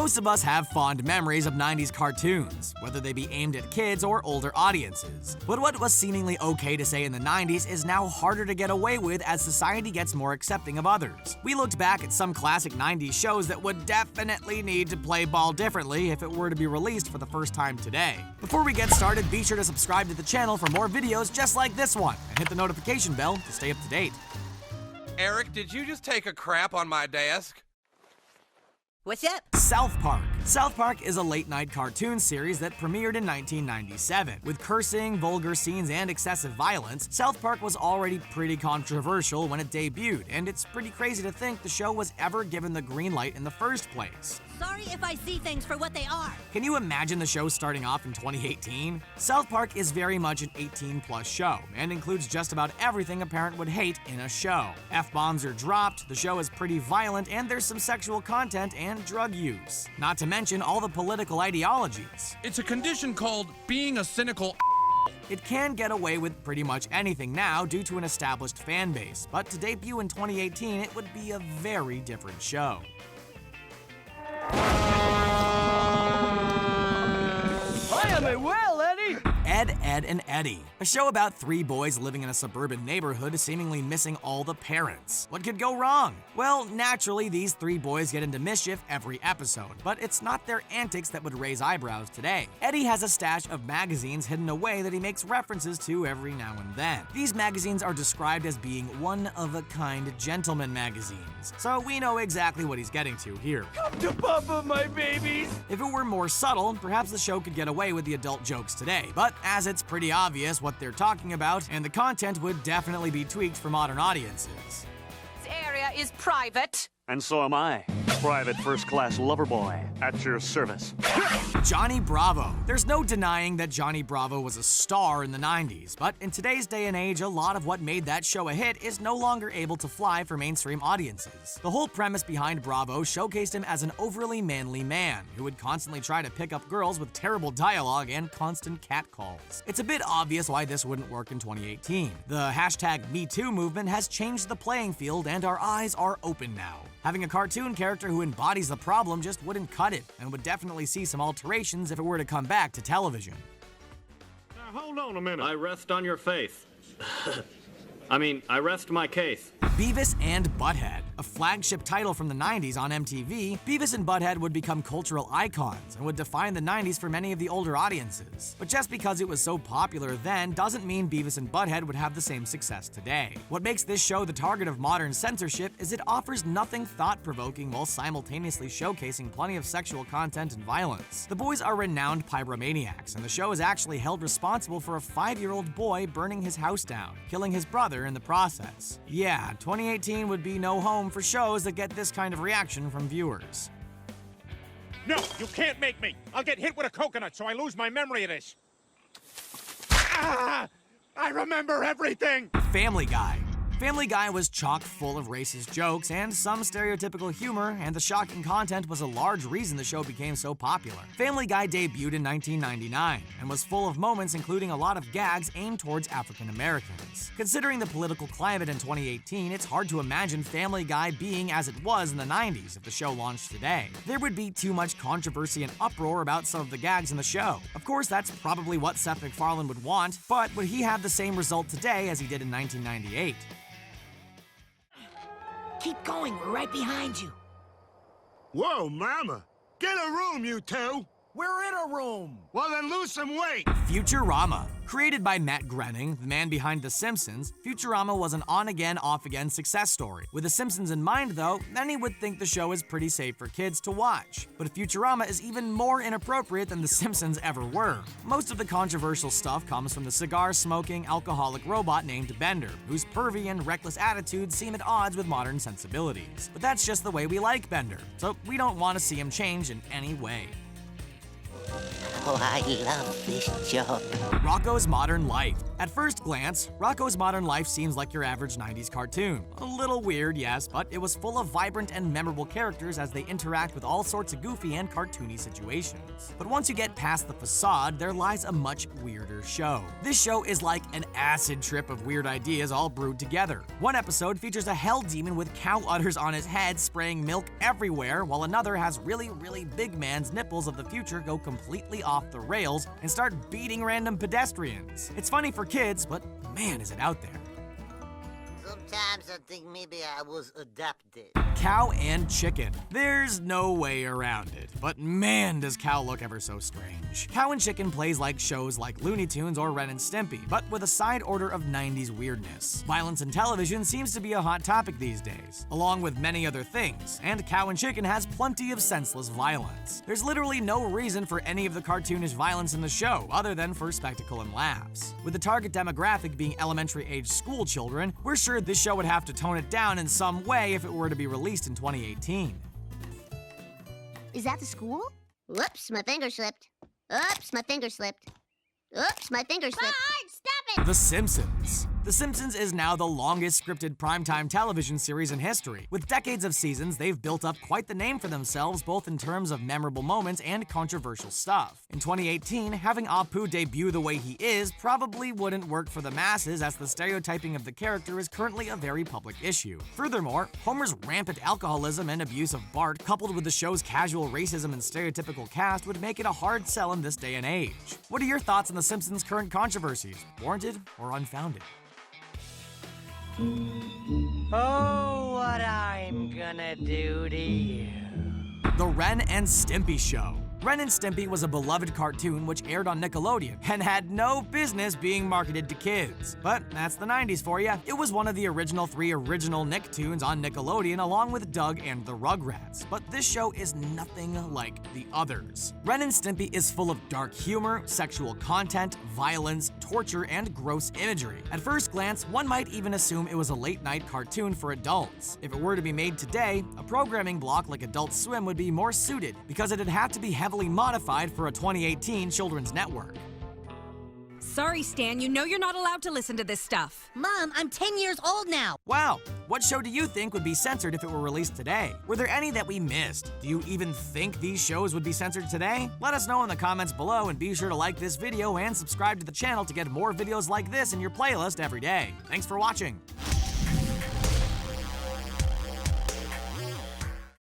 Most of us have fond memories of 90s cartoons, whether they be aimed at kids or older audiences. But what was seemingly okay to say in the 90s is now harder to get away with as society gets more accepting of others. We looked back at some classic 90s shows that would definitely need to play ball differently if it were to be released for the first time today. Before we get started, be sure to subscribe to the channel for more videos just like this one, and hit the notification bell to stay up to date. Eric, did you just take a crap on my desk? What's up? South Park. South Park is a late-night cartoon series that premiered in 1997. With cursing, vulgar scenes, and excessive violence, South Park was already pretty controversial when it debuted, and it's pretty crazy to think the show was ever given the green light in the first place. Sorry if I see things for what they are. Can you imagine the show starting off in 2018? South Park is very much an 18-plus show, and includes just about everything a parent would hate in a show. F-bombs are dropped, the show is pretty violent, and there's some sexual content and drug use. Not to mention all the political ideologies. It's a condition called being a cynical. It can get away with pretty much anything now due to an established fan base, but to debut in 2018, it would be a very different show. Well, Eddie! Edd and Eddy, a show about three boys living in a suburban neighborhood seemingly missing all the parents. What could go wrong? Well, naturally, these three boys get into mischief every episode, but it's not their antics that would raise eyebrows today. Eddie has a stash of magazines hidden away that he makes references to every now and then. These magazines are described as being one-of-a-kind gentleman magazines, so we know exactly what he's getting to here. Come to Papa, my babies! If it were more subtle, perhaps the show could get away with the adult jokes today, but as it's pretty obvious what they're talking about, and the content would definitely be tweaked for modern audiences. This area is private. And so am I. Private first-class lover boy, at your service. Johnny Bravo. There's no denying that Johnny Bravo was a star in the 90s, but in today's day and age, a lot of what made that show a hit is no longer able to fly for mainstream audiences. The whole premise behind Bravo showcased him as an overly manly man who would constantly try to pick up girls with terrible dialogue and constant catcalls. It's a bit obvious why this wouldn't work in 2018. The hashtag #MeToo movement has changed the playing field, and our eyes are open now. Having a cartoon character who embodies the problem just wouldn't cut it, and would definitely see some alterations if it were to come back to television. Now, hold on a minute. I rest on your faith. I rest my case. Beavis and Butthead. A flagship title from the 90s on MTV, Beavis and Butthead would become cultural icons and would define the 90s for many of the older audiences. But just because it was so popular then doesn't mean Beavis and Butthead would have the same success today. What makes this show the target of modern censorship is it offers nothing thought-provoking while simultaneously showcasing plenty of sexual content and violence. The boys are renowned pyromaniacs, and the show is actually held responsible for a 5-year-old boy burning his house down, killing his brother in the process. Yeah, 2018 would be no home for shows that get this kind of reaction from viewers. No, you can't make me! I'll get hit with a coconut so I lose my memory of this. Ah! I remember everything! Family Guy. Family Guy was chock full of racist jokes and some stereotypical humor, and the shocking content was a large reason the show became so popular. Family Guy debuted in 1999 and was full of moments including a lot of gags aimed towards African Americans. Considering the political climate in 2018, it's hard to imagine Family Guy being as it was in the 90s if the show launched today. There would be too much controversy and uproar about some of the gags in the show. Of course, that's probably what Seth MacFarlane would want, but would he have the same result today as he did in 1998? Keep going, we're right behind you. Whoa, mama! Get a room, you two! We're in a room! Well, then lose some weight! Futurama. Created by Matt Groening, the man behind The Simpsons, Futurama was an on-again, off-again success story. With The Simpsons in mind, though, many would think the show is pretty safe for kids to watch. But Futurama is even more inappropriate than The Simpsons ever were. Most of the controversial stuff comes from the cigar-smoking, alcoholic robot named Bender, whose pervy and reckless attitudes seem at odds with modern sensibilities. But that's just the way we like Bender, so we don't want to see him change in any way. Oh, I love this job. Rocko's Modern Life. At first glance, Rocko's Modern Life seems like your average 90s cartoon. A little weird, yes, but it was full of vibrant and memorable characters as they interact with all sorts of goofy and cartoony situations. But once you get past the facade, there lies a much weirder show. This show is like an acid trip of weird ideas all brewed together. One episode features a hell demon with cow udders on his head spraying milk everywhere, while another has really big man's nipples of the future go completely off the rails and start beating random pedestrians. It's funny for kids, but man, is it out there. Sometimes I think maybe I was adopted. Cow and Chicken. There's no way around it, but man, does Cow look ever so strange. Cow and Chicken plays like shows like Looney Tunes or Ren and Stimpy, but with a side order of 90s weirdness. Violence in television seems to be a hot topic these days, along with many other things, and Cow and Chicken has plenty of senseless violence. There's literally no reason for any of the cartoonish violence in the show, other than for spectacle and laughs. With the target demographic being elementary-age school children, we're sure this show would have to tone it down in some way if it were to be released in 2018. Is that the school? Whoops, my finger slipped. Oops, my finger slipped. Oops, my finger slipped. Bart, stop it! The Simpsons. The Simpsons is now the longest scripted primetime television series in history. With decades of seasons, they've built up quite the name for themselves, both in terms of memorable moments and controversial stuff. In 2018, having Apu debut the way he is probably wouldn't work for the masses, as the stereotyping of the character is currently a very public issue. Furthermore, Homer's rampant alcoholism and abuse of Bart, coupled with the show's casual racism and stereotypical cast, would make it a hard sell in this day and age. What are your thoughts on The Simpsons' current controversies? Warranted or unfounded? Oh, what I'm gonna do to you. The Ren and Stimpy Show. Ren and Stimpy was a beloved cartoon which aired on Nickelodeon and had no business being marketed to kids. But that's the 90s for you. It was one of the original 3 original Nicktoons on Nickelodeon along with Doug and the Rugrats. But this show is nothing like the others. Ren and Stimpy is full of dark humor, sexual content, violence, torture, and gross imagery. At first glance, one might even assume it was a late-night cartoon for adults. If it were to be made today, a programming block like Adult Swim would be more suited because it'd have to be heavily modified for a 2018 children's network. Sorry, Stan, you know you're not allowed to listen to this stuff. Mom, I'm 10 years old now. Wow, what show do you think would be censored if it were released today? Were there any that we missed? Do you even think these shows would be censored today? Let us know in the comments below, and be sure to like this video and subscribe to the channel to get more videos like this in your playlist every day. Thanks for watching.